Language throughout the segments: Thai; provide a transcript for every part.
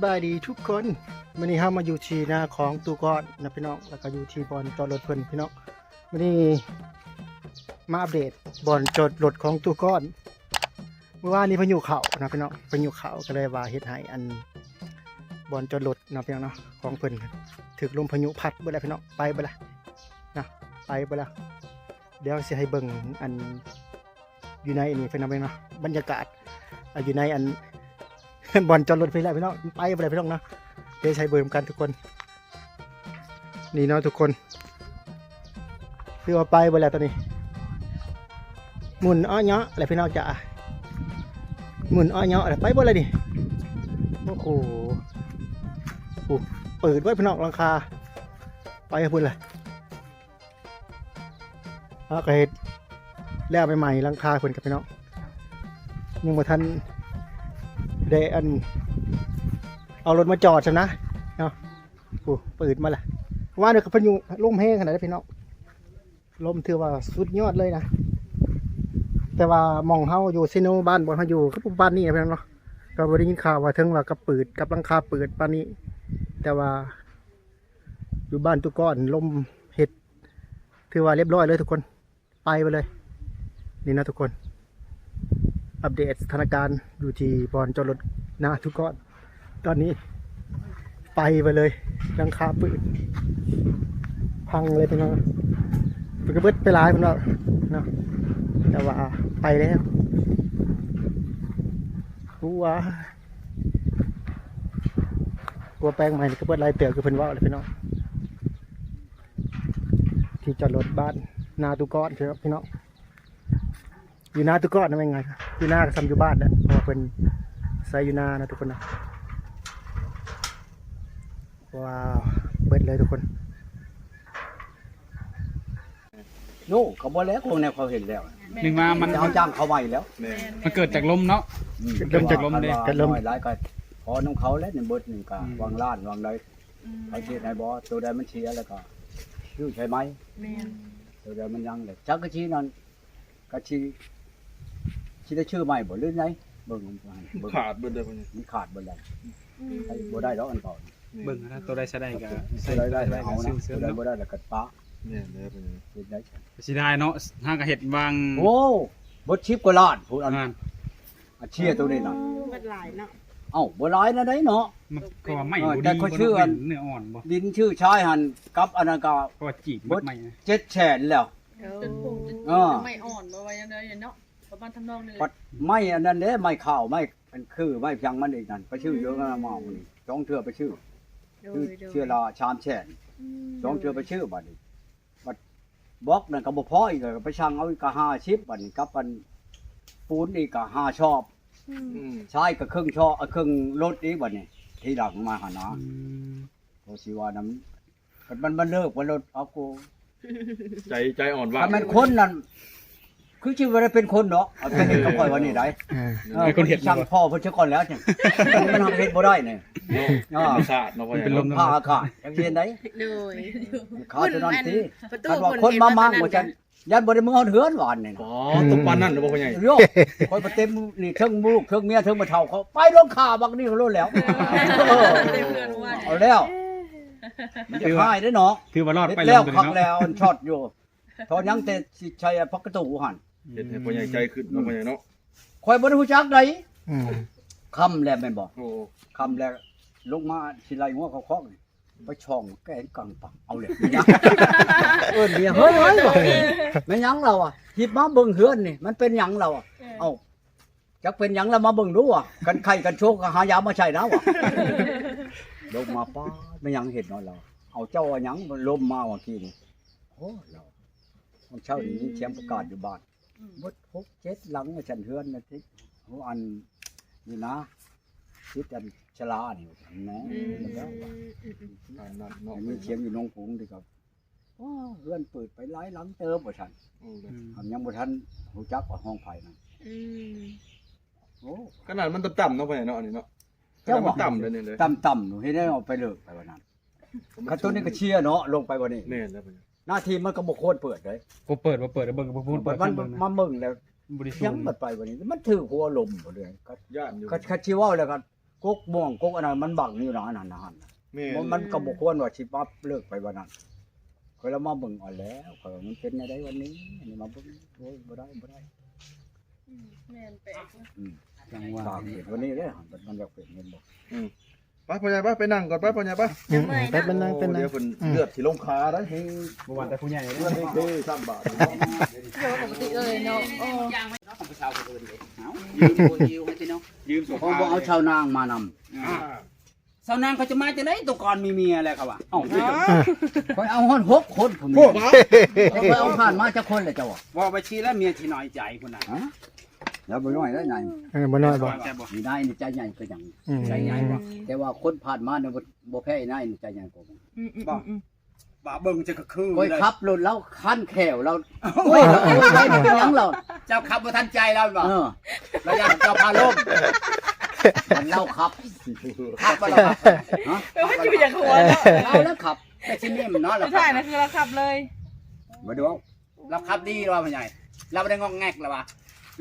บายดีทุกคนวันนี้เฮามาอยู่ที่หน้าของตูก้อนนะพี่น้องแล้วก็อยู่ที่บอนจอดรถเพิ่นพี่น้องวันนี้มาอัปเดตบอนจอดรถของตูก้อนเมื่อวานนี้พายุเข้านะพี่น้องพายุเข้าก็เลยว่าเฮ็ดให้อันบอนจอดรถนะพี่น้องเนาะของเพิ่นถูกลมพายุพัดเบิดแล้วพี่น้องไปเบิดละนะไปเบิดละเดี๋ยวสิให้เบิ่งอันอยู่ในนี่พี่น้องเนาะบรรยากาศอยู่ในอันบอลจอดรถไปแล้วพี่น้องไปไปเลยพี่น้องนะเดี๋ยวใช้เบอร์กันทุกคนนี่เนาะทุกคนคือว่าไปไปแล้วตอนนี้หมุนอ้อเนาะอะไรพี่น้องจะหมุนอ้อเนาะอะไรไปบ่เลยดิโอ้โหเปิดไว้พี่น้องราคาไปให้พุ่นเลยแล้วก็เฮ็ดแล้วใหม่ๆราคาพุ่นกับพี่น้องยังบ่ทันได้อันเอารถมาจอดใช่ไหมเนาะเปิดมาละว่าเดี๋ยวพายุลมแห้งขนาดนี้พี่น้องลมถือว่าสุดยอดเลยนะแต่ว่ามองเฮาอยู่ซิโนบ้านบ่เฮาอยู่ก็บ้านนี้พี่น้องเนาะก็บ่ได้ยินข่าวว่าถึงว่าก็เปิดกับหลังคาเปิดปานนี้แต่ว่าอยู่บ้านตุก้อนลมเฮ็ดถือว่าเรียบร้อยเลยทุกคนไปเลยนี่นะทุกคนอัปเดตสถานการณ์อยู่ที่บอนจอดรถนะทุกคนตอนนี้ไปเลยหลังคาปืนพังเลยพี่น้องมันก็เบิดไปหลายพี่น้องเนาะแต่ว่าไปแล้วกลัวแปลงใหม่ก็เบิดลายเตือคือเพิ่นว่าเลยพี่น้องที่จอดรถบ้านนาตุกอนครับพี่น้องอยู่นาตุกอนนั่นเป็นไงอยู่นาก็ทำอยู่บ้านนะเพราะเป็นใส่อยู่นานะทุกคนนะว้าวเบิดเลยทุกคนโน่เขาบอกแล้วคงแนวเขาเห็นแล้ว หนึ่งมามัน เขาจ้างเขาไว้แล้ว มันเกิดจากลมเนาะ เริ่มจาก ลมเด้ กันลมหลายก็พอน้ำเขาแล้วในเบิดหนึ่งก็วางล้านวางใดเขาเชียในบ่อตัวใดมันเชียแล้วก็ชื่อใช่ไหมตัวใดมันยังเลยจักก็ชี้นั่นก็ชี้ได้ชื่อใหม่บ่หรือไงเบิ่งขาดเบิดเลยพวกนี้ มันขาดบ่ได้บ่ได้แล้วอันก่อน เบิ่งนะตัวใดใช้ได้ก็ ตัวใดได้เอานะ ซื้อ ตัวใดบ่ได้แล้วก็ปะ เนี่ยเลยพวกนี้ เฮ็ดได้ สิได้เนาะห้างกับเห็ดวาง โอ้บดชิปก็ล้านพูดอัน งาน เชียตัวนี้น่ะ มันหลายเนาะ เอ้าบ่หลายนะได้เนาะ มันก็ว่าไม่บ่ แต่ ดี เขาชื่ออัน เนื้ออ่อนบ่ ดินชื่อชายหันกับอนาคา ก็ว่าจีบเบิดไม่นะ 7แสนแล้ว จนปุ่งจน อ่า ไม่อ่อนบ่ว่ายังไงเนาะประมาณทำนองนี้ ปัดไม่อันนั้นเด้ไม่ข้าวไม่เป็นคือไม่เพียงมันอีกนั่นไปชื่อเยอะนะมามื้อนี้สองเทื่อไปชื่อเชื่อละชามแสนสองเทื่อไปชื่อบัดนี้บัดบล็อกนั่นก็บ่พออีกก็ไปช่างเอาอีกก็50บัดนี้กับมันปูนอีกก็5ชอบใช้ก็ครึ่งชอบครึ่งรถอีกบัดนี้ทีหลังมาหานะโอสิว่านั้นมันเลิกว่ารถเอากู ใจอ่อนว่า ถ้ามันคนนั่นคือชื่อว่าเป็นคนเนาะเอาเป็นเด็กก็ปล่อยวันนี้ได้ช่างพ่อเพิ่นเชื่อก่อนแล้วจังมันทำเฮ็ดบ่ได้เนี่ย ธรรมชาติเนาะพ่อใหญ่ เป็นลม เนาะ ผ้าอากาศจังซี่ได้ เลย ขาตัวนั้นสิคันว่าคนมามั่งว่าจังยันบ่ได้มือเฮาเหือนหวานนี่ อ๋อตกปานนั่นเนาะพ่อใหญ่ โยกคนบ่เต็มนี่เทิงลูกเทิงเมียเทิงบ่เฒ่าเขาไปลงขาบักนี่เขาโลดแล้ว เต็มเรือนว่า เอาแล้วมันจะหายได้เนาะ ถือว่ารอดไป แล้ว ตัว คัก นี้ แล้ว เนาะ อันช็อตอยู่ทอนยังแต่สิใช้พักกระตูหั่น เห็นให้พ่อใหญ่ใจขึ้นเนาะพ่อใหญ่เนาะ ข่อยบ่ได้ฮู้จักไดค่ำแล้วแม่นบ่ โอ้ คำแล้วลงมาสิไล่หัวเขาเคาะนี่ไปช่องแกนกลางปังเอาเลยเอิ้นเมียเฮ้ยบ่แม่นหยังเราอ่ะหยิบมาเบิ่งเฮือนนี่มันเป็นหยังเราอ่ะเอ้าจักเป็นหยังแล้วมาเบิ่งดูอ่ะกันไข่กันโชกก็หายามาใช้แล้วอ่ะลงมาป้าแม่นหยังเห็นเนาะเราเอาเจ้าว่าหยังลมมาว่ากี้นี่โอ้เรามันเช้านี้เสียงประกาศอยู่บ้านบด6 7หลังมาฉันเฮือนนะทิโหอันนี่นะคิดอันชลานี่นะแล้ว ปานนั่นเนาะ มีเชียงอยู่นงผงดีครับว้าเพื่อนเปิดไปหลายหลังเติมบ่ทันทำยังบ่ทันรู้จักว่าห้องไผ่นั่นโอ้ ขนาดมันต่ำๆเนาะพ่อใหญ่เนาะอันนี้เนาะขนาดมันต่ำเลยนี่เลย ต่ำๆหนูเฮ็ดได้เอาไปเลิกไปวันนั้นคันตัวนี้ก็เชียร์เนาะลงไปวันนี้ แม่นแล้วพ่อใหญ่ หน้าที่มันก็บ่โคตรเปิดเลย บ่เปิดเบิ่งบ่พูดเปิด มัน เบิ่งนะ มาเบิ่งแล้ว บ่ได้ ยั สู ง ง มันไปวันนี้มันถือหัวลมบ่เลยก็ ย่านอยู่ คัดชิเว้าแล้วก็กู กุ๊กม่วงกุ๊กอันนั้นมันบังอยู่นะอันนั้นนะ แม่ มันก็บ่ควรว่าสิปั๊บเลิกไปวันนั้นข่อยแล้วมาเบิ่งเอาแล้วข่อยว่ามันเป็นได้วันนี้อันนี้มาเบิ่งโอ้ยบ่ได้ แม่นแปลกนะ จังว่าตามเห็นวันนี้เด้อมันอยากเป็นเงินบ่ ไปพ่อใหญ่ไปนั่งก่อนไปพ่อใหญ่ไป ไปเป็นนั่งเป็นนั่ง เดี๋ยวเพิ่นเลือดที่ลงขาได้ บ่ว่าแต่ผู้ใหญ่ เลือดนี่คือ3 บาท เดี๋ยวปกติเลยเนาะโอ้ ของผู้ชาวคนอื่นเลยยืมคนยิวให้พี่น้อง ยืมส่ง เขาบ่เอาชาวนางมานำ สาวนางเขาจะมาจากไหนตัวก่อนมีเมียอะไรเขาวะเอ้า ข่อยเอาฮอด6คนผมข่อยเอาผ่านมาจักคนเลยเจ้า ว่าไปชี้แล้วเมียที่น้อยใจคนน่ะ ฮะแล้วบ่น้อยได้ไง บ่น้อยบ่ แต่บ่ มีนายนี่ใจใหญ่คือหยัง ใจใหญ่บ่ แต่ว่าคนผ่านมาเนี่ยบ่แพ้นายนี่ใจใหญ่กว่าผม บ่เบิ่งจะก็คือ ข่อย เลย ขับรถแล้วคันแขวเราโอ้ยเราเอาไว้เป็นหยังเรา เจ้าขับบ่ทันใจเราบ่ แล้วอยากเจ้าพาลมมันเล่าขับ ขับบ่ล่ะ ฮะ เออมันอยู่อย่างหัวเนาะ เอาแล้วขับ แต่ที่นี่มันน้อยแล้ว สุดท้ายนะคือเราขับเลย มาดู เราขับดีว่าพ่อใหญ่เราบ่ได้งอกแงกแล้วว่ะ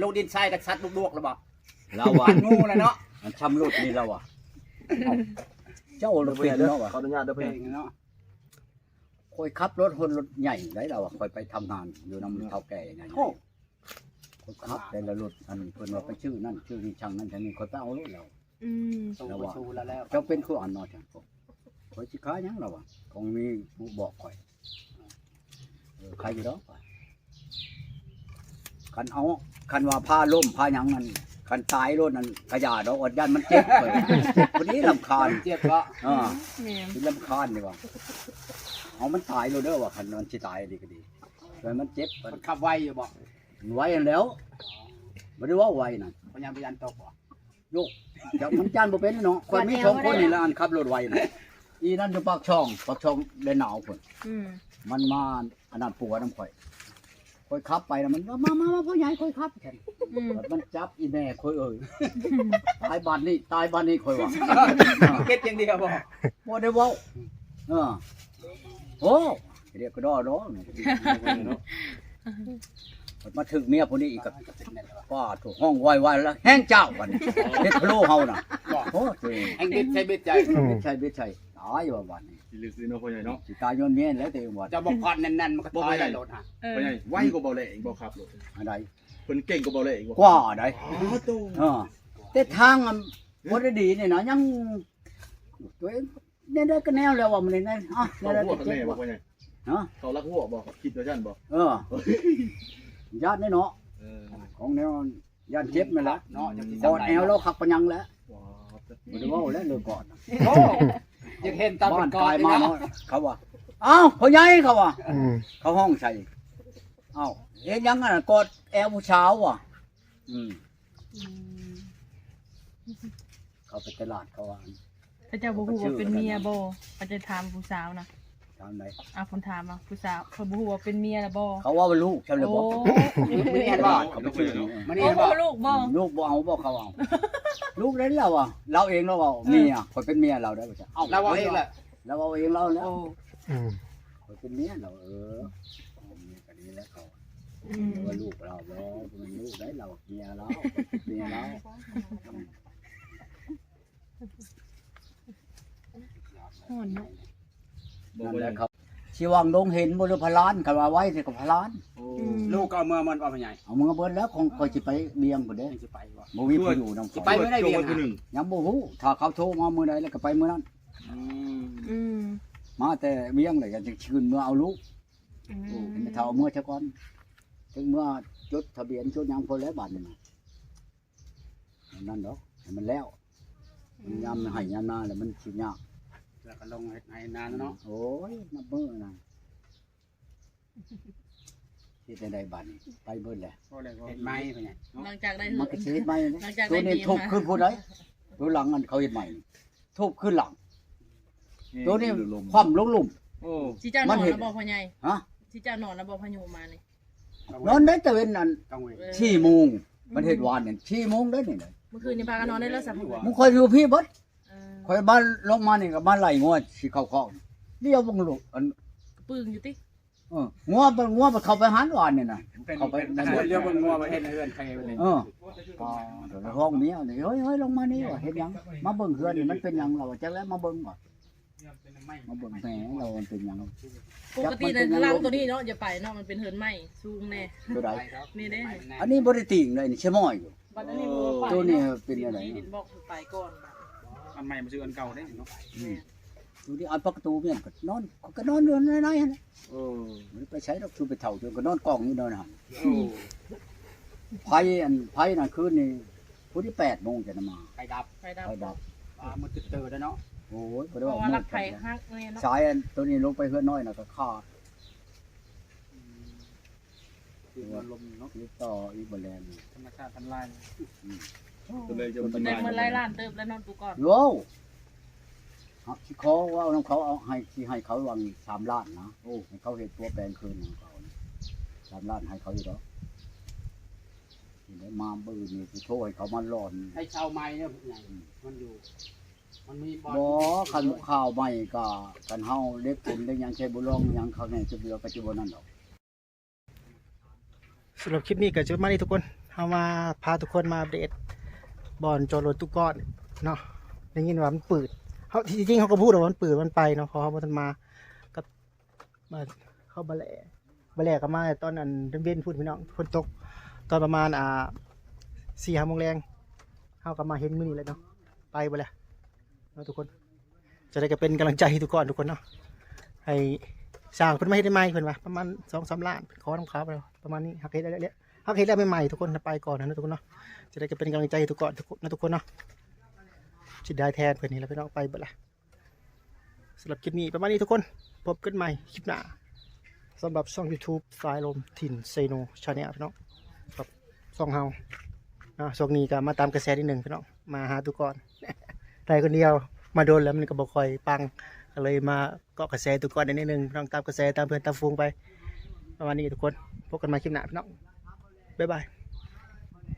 ลูกดินทรายกับสัตว์ลูกๆแล้วบ่ เราอ่ะ งูแล้วเนาะ มันชำรุดนี่เราอ่ะเจ้าเราเป็นเนาะ ขออนุญาตเด้อ เป็ เพิ่น นเนาะ คอยขับรถคนรถใหญ่ได้เราอ่ะคอยไปทำงานอยู่น้ำเท่าแก่ใหญ่ โอ้ คอยขับแต่ละรถอันเพิ่นว่าไปชื่อนั่นชื่อนี่ช่างนั่นช่างนี่คอยไปเอารถเรา สู้บ่สู้แล้วแล้ว เจ้าเป็นผู้อ่านนอจังคอยสิค้าหยังเราอ่ะคงมีผู้บอกคอยใครอยู่ดอกคันเอาคันว่าพาล่มพาหยังนั่นคันตายรถนั่นกระยาดอกอดยันมันเจ็บเลยคนนี้ลำคาญ เจ็บก็ แม่น เป็นลำคาญดีกว่าเอามันตายเลยเด้อว่าคันมันสิตายดีก็ดีแต่มันเจ็บ มันขับไวอยู่บ่ ไว้แล้วไม่ได้ว่าไว้นั่น พยายามพยายามตกบ่ ลูกจากมันจานบ่เป็นเนาะคนมีสองคนนี่ละอันขับรถไว้น่ะอีนั่นอยู่ปากช่องได้หนาวพุ่นมันมาอันนั้นปัวน้ำข่อยค่อยขับไปแล้วมันมาพ่อใหญ่ค่อยขับแค่นั้นมันจับอีแม่ค่อยตายบ้านนี้ค่อยว่า เก็บอย่างเดียวบ่ บ่ได้เว้าโอ้เรียกกระดอเนาะมาถึงเมียพวกนี้อีกก็ป้าถูกห้องไวๆแล้วแห้งเจ้าวันนี้เฮ็ดพะโล้เฮาน่ะโอ้ตัวเอง แห่งเบ็ดใช้เบ็ดใจ บิดใช่ตายว่าวันนี้ สิลึกสิเนาะพ่อใหญ่เนาะ สิตายย้อนเมียนแล้วตัวเองว่า จะบอกก่อนแน่นๆมันก็ตายได้รถฮะ พ่อใหญ่ไวกว่าเบาแหล่อีกบ่ครับรถ อะไร เพิ่นเก่งกว่าเบาแหล่อีกบ่ กว่าได้ โต แต่ทางมันบ่ได้ดีนี่นะยังตัวเองเนี่ยได้ก็แนวแล้วว่ามันนี่นั่นเขา ได้ หัว ก็ กัน เจ็ แน่ บ บ่ ว่า พ่อใหญ่ ฮะ เขารักหัวบ่คิดว่าซั่นบ่ ญาติเนาะ เออ ของแนวญาติเจ็บแม่นละ เนาะอย่างที่ กอดแอวเราขักปัญญังแล้ว ว้าว บ่ได้เว้าแล้วเลยก่อน โอ้ยังเห็นตอน บ้า เป็น น ก่อ ตาน ย นี่ มา เนาะ เนาะเขาว่าอ้าวพ่อใหญ่เขาว่า อืม เขาห้องใส่อ้าวเฮ็ดยังอ่ะกอดแอวผู้สาวว่ะเขาไปตลาดเขาว่า พระเจ้าบ่ฮู้ว่าเป็นเมียบ่พระเจ้าถามผู้สาวนะ ทางไหน ผมถามว่าผู้สาวเพิ่นบ่ฮู้ว่าเป็นเมียล่ะบ่ เขาว่าลูกใช่หรือ โอ้ เปล่า มันเห็นบ่ เขาไปชื่อนี่ มัน โอ้ เห็น บ่ บ่ ลูกบ่ ลูกบ่เอาบ่เขาเอาลูกเล่นเราอ่ะเราเองเราเอาเมียคอยเป็นเมียเราได้ป่ะจ๊ะ เราว่าเองแหละ เราเอาเองเราแล้ว โอ้ อืม คอยเป็นเมียเราเอาเมียกันนี้แล้วเขาว่าลูกเราบ่เป็นลูกได้เราเมียเราเมียเรา ฮ้อนเนาะ บ่ นั่น พ่อ แห ใหญ่ ละครับชีวังดงเห็นบ่หรือพลานกันว่าไว้ที่กับพลาน โอ้ ลูกก็เอามือมันว่าพ่อใหญ่ เอามึงเอาเบิดแล้วคอยสิไปเบียงพุ่นเด้ ยังสิไปบ่ บ่มีผู้อยู่นำ สิไปมื้อใดเบียง ผู้หนึ่ง ยังบ่ฮู้ถ้าเขาโทรมามื้อใดแล้วก็ไปมื้อนั้น อืม มาแต่เบียงเลยก็จะชื่นเมื่อเอาลูก ไม่เท่าเมื่อเช้าก่อนถึงเมื่อจดทะเบียนจดหยังพอแล้วบัตรนี่นะนั่นดอกให้มันแล้วมันยำให้ยำหน้าแล้วมันสิยาก แล้วก็ลงให้นานเนาะ โอ้ยนับเมื่อนะที่ได้บัตรนี่ไปเบิ่นแหละ เห็นไหมพ่อใหญ่ หลังจากได้ มันก็สิเฮ็ดใหม่เลย หลังจาก ตัว ได้ นี้ เมีย ทุบ มา ขึ้นผู้ใดตัวหลังอันเขาเฮ็ดใหม่นี่ทุบขึ้นหลังตัวนี้คว่ำลงหลุม โอ้ สิเจ้านอนแล้วบ่พ่อใหญ่ ฮะ สิเจ้านอนแล้วบ่พะโยมานี่ นอนได้แต่เว้นนั่น กังเวล 4 โมงมันเฮ็ดวานนี่4 โมงได้นี่เลย เมื่อคืนนี้พากันนอนได้แล้วสัก มึงคอยอยู่พี่เบิด เออ คอยบ้านลงมานี่กับบ้านไหลงวดสิเข้าคอกเดียวบังลูกอัน ปึ้งอยู่ติ เ งัวมันเข้าไปหันอ่อนนี่น่ะ เขาไปเรื่องมันงัวมาเฮ็ดเฮือนใครไปเลย เดี๋ยวห้องเมียนี่เฮ้ยลงมานี่ว่ะเฮ็ดหยังมาเบิ่งเฮือนนี่มันเป็นหยังเราจักแล้วมาเบิ่งก่อนมาเบิ่งแหมเรามันเป็นหยัง ปกติในรังตัวนี้เนาะอย่าไปเนาะมันเป็นเหินไหมสูงแน่ ตัวใด นี่เด้ อันนี้บ่ได้ติ่งเลยนี่ใช่ม้อยอยู่ บัดนี้บ่ไป ตัวนี้เป็นอะไร ดินบอกไปก่อน อันใหม่มันซื้ออันเก่าได้เนาะ ตัวนี้อันประตูเมียนก็นอนอยู่ในๆหั่นมันไปใช้ดอกชูไปเฒ่าจนก็นอนกองอยู่นอนหั่นไผนั่นคืนนี่ผู้ที่8 โมงจะมา ไปดับ ไปดับ ไผดับ มันตื่นแล้วเนาะ โอ้ยบ่ เพ ได้ ราะ ว่า ว่า มื รั ด กไผฮักเนี่ยเนาะ สายอันตัวนี้ลงไปเฮือนน้อยน่ะก็ขาด คือลมเนาะ ติดต่ออีกบ่แลน ธรรมชาติทำลาย ตัวเลยจะ แดงมันไล่ล้านเติบแล้วนอนตูก่อน โว้หักสิขอว่าน้องเขาเอาให้เขาวาง3 ล้านนะโอ้ให้เขาเฮ็ดตัวแปลงคืนของเขา3 ล้านให้เขาอยู่ดอกนี่ได้มาบื้อนี่สิโทรให้เขามาหลอน ให้ชาวไม้เนี่ยใหญ่มันอยู่มันมีบอล บ่คันข้าวใหม่ก็กันเฮาเล็กเป็นได้หยังใช้บ่ลองหยังเขาให้จุดเดียวก็สิบ่นั่นดอก สำหรับคลิปนี้ก็จะประมาณนี้ทุกคนเฮามาพาทุกคนมาอัปเดตบ่อนจอดรถตุกก้อนเนาะได้ยินว่ามันปืดเขาจริงๆเขาก็พูดว่ามันปืดมันไปเนาะเพอเขาบ่ทันมากับมาเข้าบะแหล่ก็มาตอนนั้นเว้นพูดพี่น้องฝนตกตอนประมาณ4-5 โมงแรงเฮาก็มาเห็นมื้อนี้แหล้วเนาะไปบ่แล้วเนาะทุกคนจะได้ก็เป็นกำลังใจให้ทุกคนเนาะให้สร้างเพิ่นมาเฮ็ดได้ใหม่เพิ่นว่าประมาณ 2-3 ล้านขอน้ำขาวไปประมาณนี้หักเฮ็ดได้แล้วหักเฮ็ดได้ใหม่ๆทุกคนไปก่อนนะทุกคนเนาะจะได้ก็เป็นกำลังใจให้ทุกคนนะทุกคนเนาะสิได้แทนเพิ่นนี่แล้วพี่น้องไปเบิดละสำหรับคลิปนี้ประมาณนี้ทุกคนพบกันใหม่คลิปหน้าสำหรับช่อง YouTube สายลมถิ่นเซโนชาแนลพี่น้องกับช่องเฮาช่วงนี้ก็มาตามกระแสนิดหนึ่งพี่น้องมาหาทุกคน ได้คนเดียวมาโดนแล้วมันก็บ่ค่อยปังก็เลยมาเกาะกระแสทุกคนนิดหนึ่งพี่น้องตามกระแสตามเพื่อนตามฟูงไปประมาณนี้ทุกคนพบกันใหม่คลิปหน้าพี่น้องบ๊ายบาย